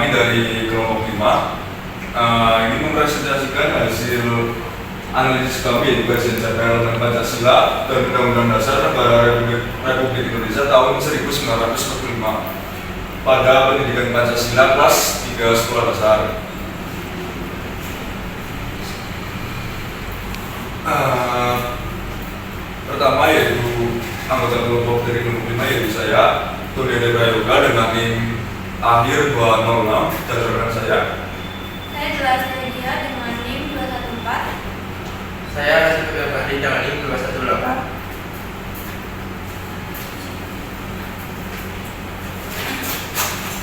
kami dari kelompok 5 ini mempresentasikan hasil analisis kami yaitu kajian capaian elemen Pancasila dan Undang-Undang Dasar Negara Republik Indonesia tahun 1945 pada pendidikan Pancasila kelas 3 sekolah dasar. Pertama yaitu anggota kelompok dari kelompok 5 yaitu saya, Tony Dede Prayoga dengan NIM akhir 206 dan rekan saya. Saya Jelas Media dengan NIM 214. Saya Rasul Fahri dengan NIM 218.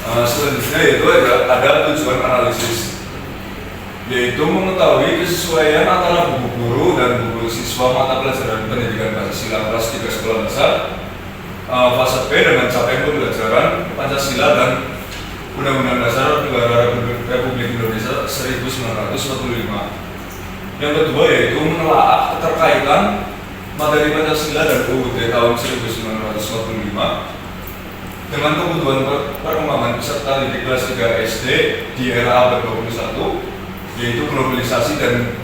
Selanjutnya yaitu ada tujuan analisis, yaitu mengetahui kesesuaian antara buku guru dan buku siswa mata pelajaran pendidikan Pancasila kelas 3 sekolah dasar fase B dengan capaian pembelajaran Pancasila dan Undang-Undang Dasar Negara Republik Indonesia 1945. Yang kedua yaitu menelaah keterkaitan materi Pancasila dan UUD tahun 1945 dengan kebutuhan perkembangan peserta didik kelas 3 SD di era abad 21, yaitu globalisasi dan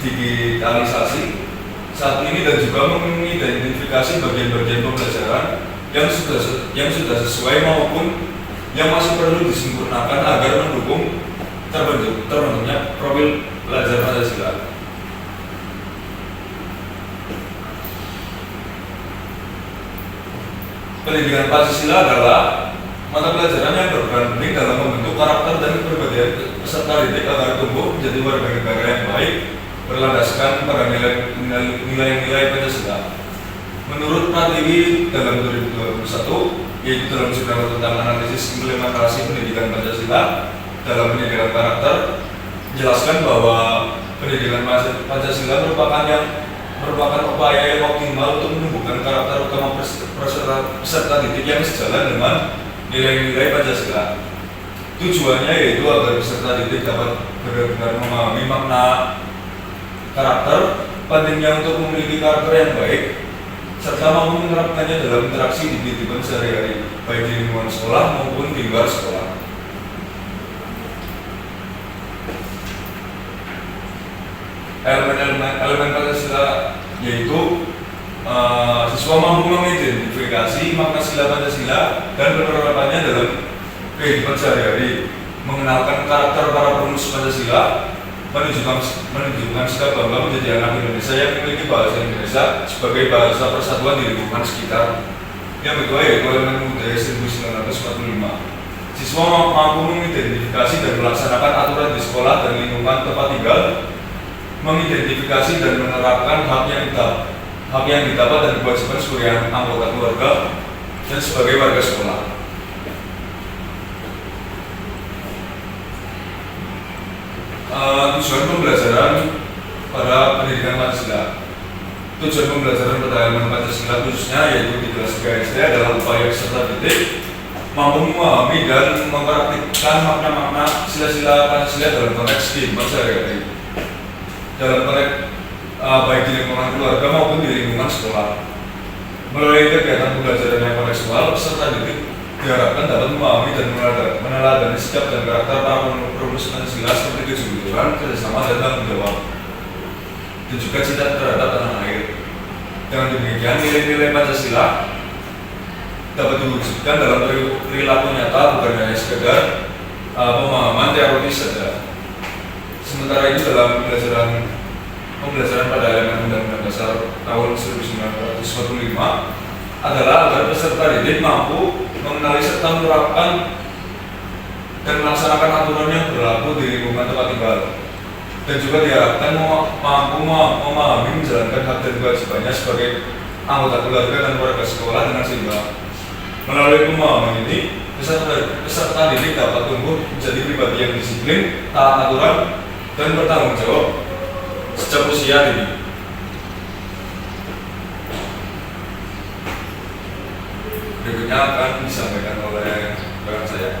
digitalisasi saat ini, dan juga mengidentifikasi bagian-bagian pembelajaran yang sudah sesuai maupun yang masih perlu disempurnakan agar mendukung terbentuknya profil belajar Pancasila. Pendidikan Pancasila adalah mata pelajaran yang berperan penting dalam membentuk karakter dan kepribadian peserta didik agar tumbuh menjadi warga negara yang baik berlandaskan pada nilai-nilai Pancasila. Menurut Pratiwi dalam 2021, yaitu dalam jurnal tentang analisis implementasi pendidikan Pancasila dalam pendidikan karakter, menjelaskan bahwa pendidikan Pancasila merupakan upaya yang optimal untuk menumbuhkan karakter utama peserta didik yang sejalan dengan nilai-nilai Pancasila. Tujuannya yaitu agar peserta didik dapat benar-benar memahami makna karakter, pentingnya untuk memiliki karakter yang baik, serta mampu menerapkannya dalam interaksi di kehidupan sehari-hari, baik di lingkungan sekolah maupun di luar sekolah. Elemen Pancasila yaitu siswa mampu mengidentifikasi makna sila Pancasila dan penerapannya dalam kehidupan sehari-hari, mengenalkan karakter para perumus Pancasila, menunjukkan sikap bangga menjadi anak Indonesia yang memiliki bahasa Indonesia sebagai bahasa persatuan di lingkungan sekitar. Yang kedua yaitu elemen budaya 1945. Siswa mampu mengidentifikasi dan melaksanakan aturan di sekolah dan lingkungan tempat tinggal, mengidentifikasi dan menerapkan hak yang didapat dan kewajiban sebagai anggota keluarga dan sebagai warga sekolah. Tujuan pembelajaran pada pendidikan Pancasila. Tujuan pembelajaran pada elemen Pancasila khususnya yaitu di kelas 3 SD adalah upaya peserta didik mampu memahami dan mempraktikkan makna-makna sila-sila Pancasila dalam konteks kehidupan sehari-hari, dalam konteks baik di lingkungan keluarga maupun di lingkungan sekolah. Melalui kegiatan pembelajaran yang kontekstual, peserta didik diharapkan dapat memahami dan meneladani sikap dan karakter para perumus Pancasila seperti kejujuran, kerjasama, dan tanggung jawab, dan juga cinta terhadap tanah air. Dengan demikian, nilai-nilai Pancasila dapat diwujudkan dalam perilaku nyata, bukan hanya sekedar pemahaman teoritis saja. Sementara itu dalam pembelajaran pada elemen Undang-Undang Dasar tahun 1945 adalah agar peserta didik mampu mengenali serta menerapkan dan melaksanakan aturan yang berlaku di lingkungan tempat tinggal, dan juga diharapkan mampu memahami menjalankan hak dan kewajibannya sebagai anggota keluarga dan warga sekolah dengan seimbang. Melalui pemahaman ini, peserta didik dapat tumbuh menjadi pribadi yang disiplin, taat aturan, dan bertanggung jawab sejak usia dini. Berikutnya akan disampaikan oleh rekan saya.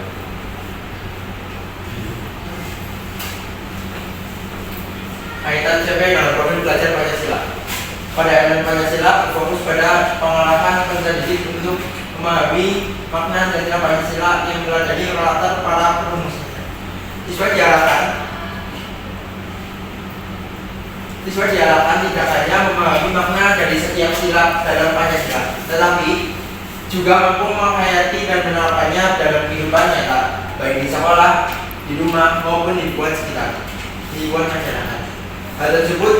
Kaitan CP dalam profil belajar Pancasila. Pada elemen Pancasila berfokus pada pengolahan peserta didik untuk memahami makna dan nilai Pancasila yang meladani latar para perumusnya. Siswa diarahkan tidak hanya memahami makna dari setiap sila dalam Pancasila, tetapi juga mampu menghayati dan menerapkannya dalam kehidupan nyata, baik di sekolah, di rumah maupun di lingkungan sekitar, di lingkungan masyarakat. Hal tersebut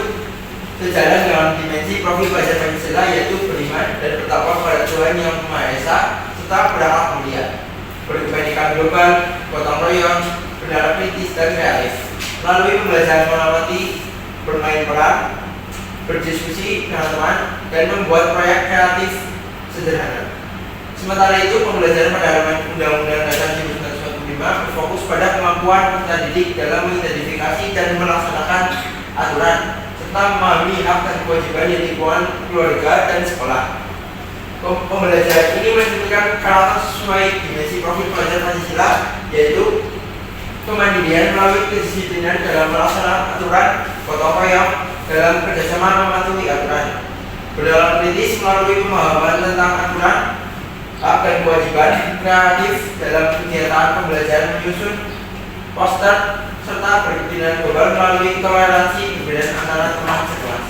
sejalan dengan dimensi profil belajar Pancasila, yaitu beriman dan bertakwa kepada Tuhan Yang Maha Esa serta berakhlak mulia, berkebaikan global, gotong royong, bernalar kritis dan kreatif. Melalui pembelajaran melewati bermain peran, berdiskusi dengan teman, dan membuat proyek kreatif sederhana. Sementara itu, pembelajaran pada halaman Undang-Undang Dasar 1945 berfokus pada kemampuan peserta didik dalam mengidentifikasi dan melaksanakan aturan serta memahami hak dan kewajiban di lingkungan keluarga dan sekolah. Pembelajaran ini menunjukkan karakter sesuai dimensi profil pelajar Pancasila, yaitu kemandirian melalui kedisiplinan dalam melaksanakan aturan, gotong royong dalam kerjasama mematuhi aturan, berdalam kritis melalui pemahaman tentang aturan, hak dan kewajiban, kreatif dalam kegiatan pembelajaran menyusun poster, serta berkepentingan global melalui toleransi perbedaan antara teman sekelas.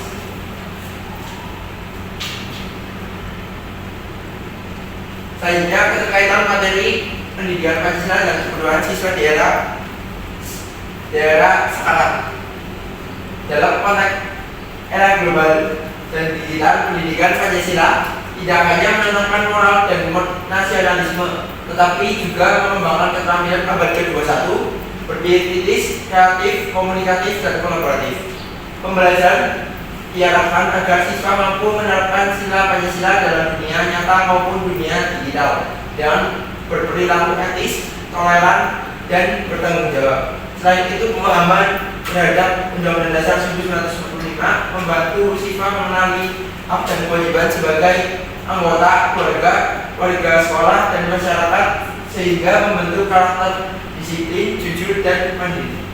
Selanjutnya, keterkaitan materi pendidikan Pancasila dan kebutuhan siswa daerah sekarang. Dalam konteks era global dan digital, pendidikan Pancasila tidak hanya menanamkan moral dan nasionalisme, tetapi juga mengembangkan keterampilan abad ke-21, berpikir kritis, kreatif, komunikatif, dan kolaboratif. Pembelajaran diarahkan agar siswa mampu menerapkan sila Pancasila dalam dunia nyata maupun dunia digital dengan berperilaku etis, toleran, dan bertanggung jawab. Selain itu, pemahaman terhadap Undang-Undang Dasar 1945 membantu siswa mengenali hak dan kewajiban sebagai anggota keluarga, warga sekolah, dan masyarakat, sehingga membentuk karakter disiplin, jujur, dan mandiri.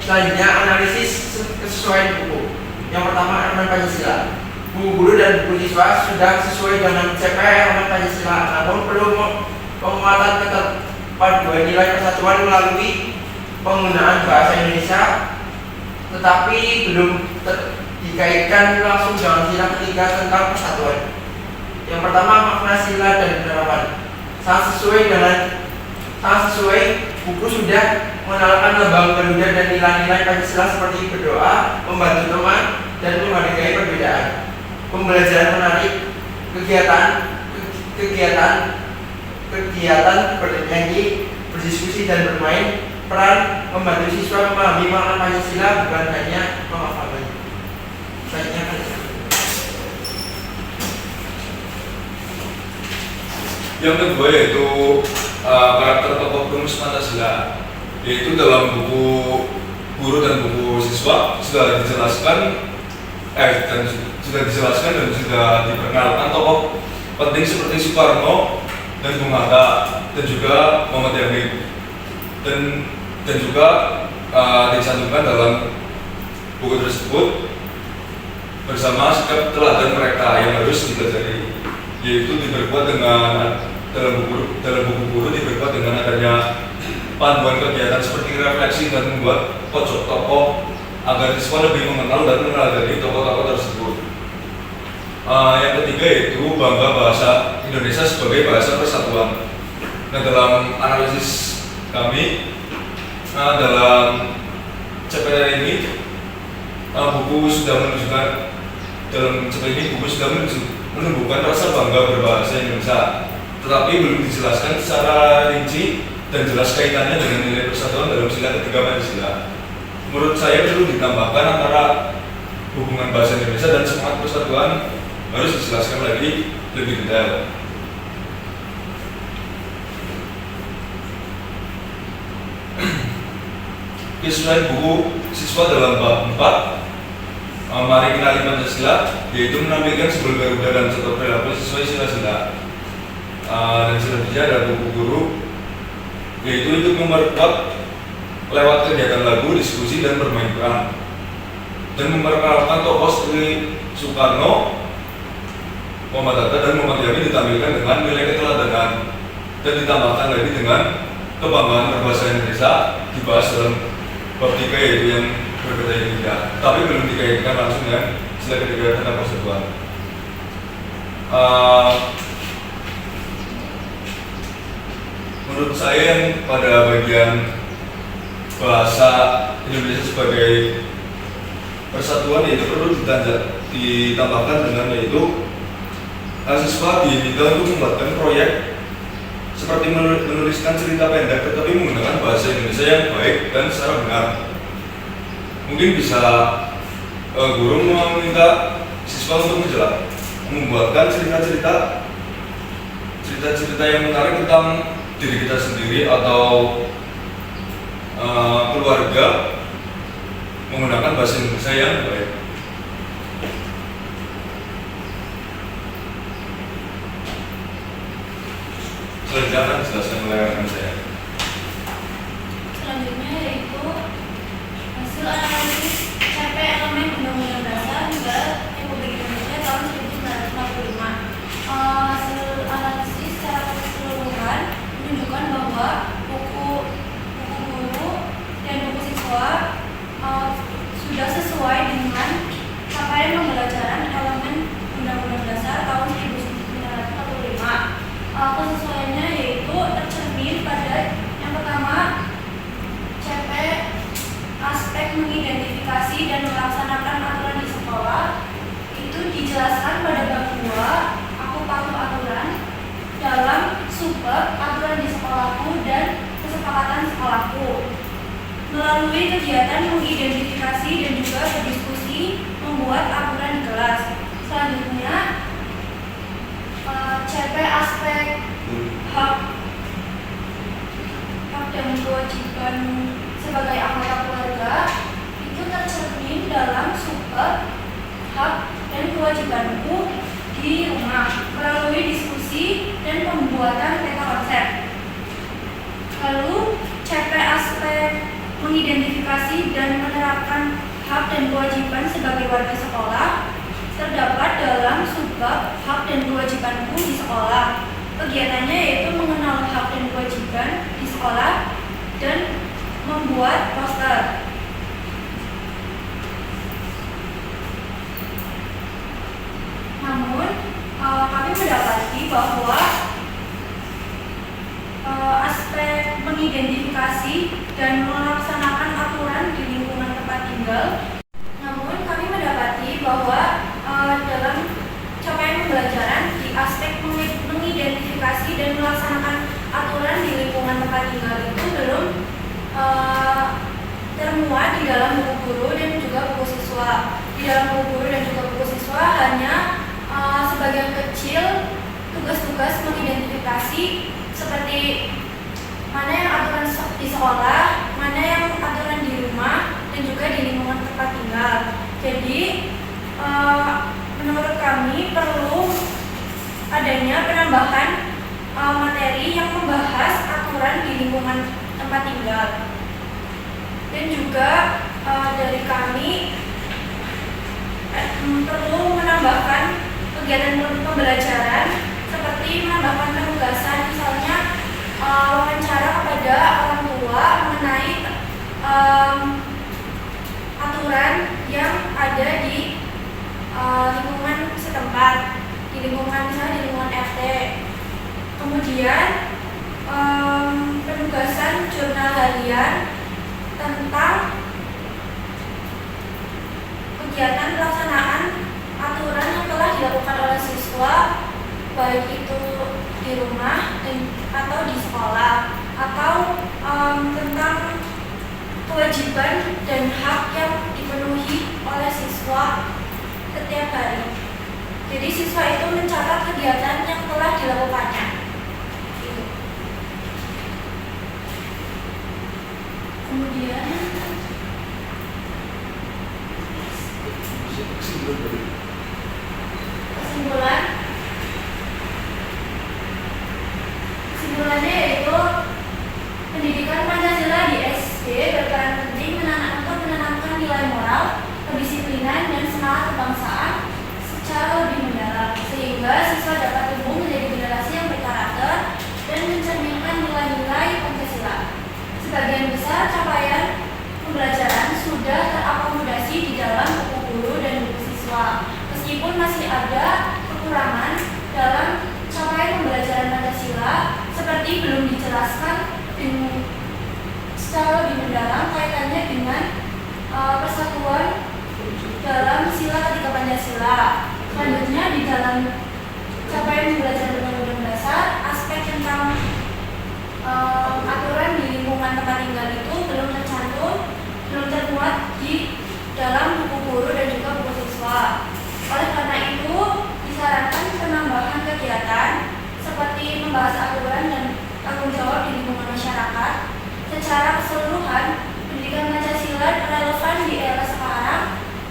Selanjutnya, analisis kesesuaian buku. Yang pertama, Elemen Pancasila. Buku guru dan buku siswa sudah sesuai dengan CPR Elemen Pancasila, namun perlu penguatan keterpaduan nilai persatuan melalui penggunaan bahasa Indonesia, tetapi belum dikaitkan langsung dengan sila ketiga tentang persatuan. Yang pertama, makna sila dan penerapan. Sangat sesuai, buku sudah mengenalkan lambang Garuda dan nilai-nilai Pancasila seperti berdoa, membantu teman, dan menghargai perbedaan. Pembelajaran menarik, kegiatan bernyanyi, berdiskusi, dan bermain peran membantu siswa memahami makna Pancasila, bukan hanya menghafalnya. Selanjutnya, yang kedua yaitu karakter tokoh perumus Pancasila, yaitu dalam buku guru dan buku siswa sudah dijelaskan dan sudah diperkenalkan tokoh penting seperti Soekarno dan Bung Hatta dan juga Muhammad Yamin dan juga dicantumkan dalam buku tersebut bersama sikap teladan mereka yang harus dipelajari, yaitu diperkuat dengan dalam buku guru diperkuat dengan adanya panduan kegiatan seperti refleksi dan membuat pojok tokoh agar siswa lebih mengenal dan meneladani tokoh-tokoh tersebut. Yang ketiga yaitu bangga bahasa Indonesia sebagai bahasa persatuan. Nah, dalam analisis kami dalam CPR ini buku sudah menunjukkan menumbuhkan rasa bangga berbahasa Indonesia, tetapi belum dijelaskan secara rinci dan jelas kaitannya dengan nilai persatuan dalam sila ketiga Pancasila. Menurut saya perlu ditambahkan antara hubungan bahasa Indonesia dan semangat persatuan harus dijelaskan lagi lebih detail. Kesesuaian buku siswa dalam bab 4 Mari Kenali Pancasila, yaitu menampilkan simbol Garuda dan contoh perilaku sesuai sila-sila. Dan selanjutnya ada buku guru, yaitu untuk memperkuat lewat kegiatan lagu, diskusi, dan bermain peran, dan memperkenalkan tokoh seperti Soekarno Muhammad Hatta dan Muhammad Yamin ditampilkan dengan nilai keteladanan dan ditambahkan lagi dengan kebanggaan berbahasa Indonesia dibahas dalam bab 3 yaitu yang berbeda ini. Tapi belum dikaitkan langsung dengan sila ketiga tentang persatuan. Menurut saya yang pada bagian bahasa Indonesia sebagai persatuan itu perlu ditambahkan dengan yaitu siswa diminta untuk membuatkan proyek seperti menuliskan cerita pendek tetapi menggunakan bahasa Indonesia yang baik dan secara benar. Mungkin bisa guru meminta siswa untuk membuatkan cerita-cerita yang menarik tentang diri kita sendiri atau keluarga menggunakan bahasa Indonesia yang baik. Selanjutnya akan jelaskan oleh rekan saya. Selanjutnya yaitu hasil analisis CP elemen Undang-Undang Dasar Negara Republik Indonesia tahun 1945. Hasil analisis secara keseluruhan menunjukkan bahwa buku guru dan buku siswa sudah sesuai dengan capaian pembelajaran elemen Undang-Undang Dasar tahun 1945. Kesesuaiannya yaitu tercermin pada yang pertama CP aspek mengidentifikasi dan melaksanakan aturan di sekolah itu dijelaskan pada bab 2 aku patuh aturan dalam subbab aturan di sekolahku dan kesepakatan sekolahku. Melalui kegiatan mengidentifikasi dan juga berdiskusi membuat aturan di kelas. Selanjutnya CP aspek hak dan kewajiban sebagai anggota keluarga itu tercermin dalam subbab hak dan kewajibanku di rumah melalui diskusi dan pembuatan peta konsep. Lalu CP aspek mengidentifikasi dan menerapkan hak dan kewajiban sebagai warga sekolah terdapat dalam subbab hak dan kewajibanku di sekolah. Kegiatannya yaitu mengenal hak dan kewajiban di sekolah dan membuat poster. Namun, kami mendapati bahwa aspek mengidentifikasi dan melaksanakan aturan di lingkungan tempat tinggal. Namun, kami mendapati bahwa dalam capaian pembelajaran di aspek mengidentifikasi dan melaksanakan aturan di lingkungan tempat tinggal itu belum termuat di dalam buku guru dan juga buku siswa. Di dalam buku guru dan juga buku siswa hanya sebagian kecil tugas-tugas mengidentifikasi seperti mana yang aturan di sekolah, mana yang aturan di rumah dan juga di lingkungan tempat tinggal. Jadi menurut kami perlu adanya penambahan materi yang membahas aturan di lingkungan tempat tinggal. Dan juga dari kami perlu menambahkan kegiatan pembelajaran seperti menambahkan penugasan, misalnya wawancara kepada orang tua mengenai aturan yang ada di lingkungan setempat, di lingkungan misalnya di lingkungan RT. Kemudian penugasan jurnal harian tentang kegiatan pelaksanaan aturan yang telah dilakukan oleh siswa, baik itu di rumah atau di sekolah, atau tentang kewajiban dan hak yang dipenuhi oleh siswa setiap hari. Jadi siswa itu mencatat kegiatan yang telah dilakukannya. Gitu. Kemudian kesimpulannya yaitu pendidikan Pancasila di SD berperan penting untuk menanamkan nilai moral, kedisiplinan dan semangat kebangsaan secara lebih mendalam, sehingga capaian belajar Undang-Undang Dasar, aspek tentang aturan di lingkungan tempat tinggal itu belum termuat di dalam buku guru dan juga buku siswa. Oleh karena itu, disarankan penambahan kegiatan seperti membahas aturan dan tanggung jawab di lingkungan masyarakat. Secara keseluruhan, pendidikan Pancasila relevan di era sekarang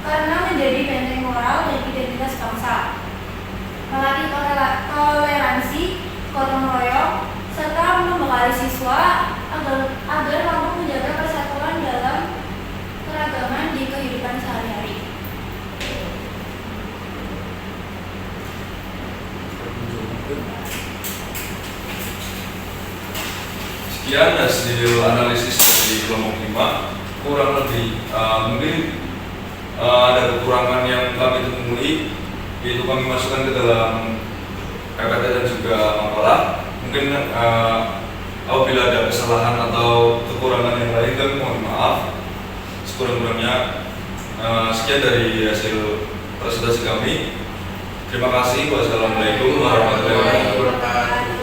karena menjadi benteng moral dan identitas bangsa, melatih toleransi, gotong royong, serta membekali siswa agar mampu menjaga persatuan dalam keragaman di kehidupan sehari-hari. Sekian hasil analisis dari kelompok 5. Kurang lebih mungkin ada kekurangan yang kami temui, yaitu kami masukkan ke dalam PPT dan juga makalah. Mungkin apabila ada kesalahan atau kekurangan yang lain, kami mohon maaf sekurang-kurangnya. Sekian dari hasil presentasi kami. Terima kasih. Wassalamualaikum warahmatullahi wabarakatuh.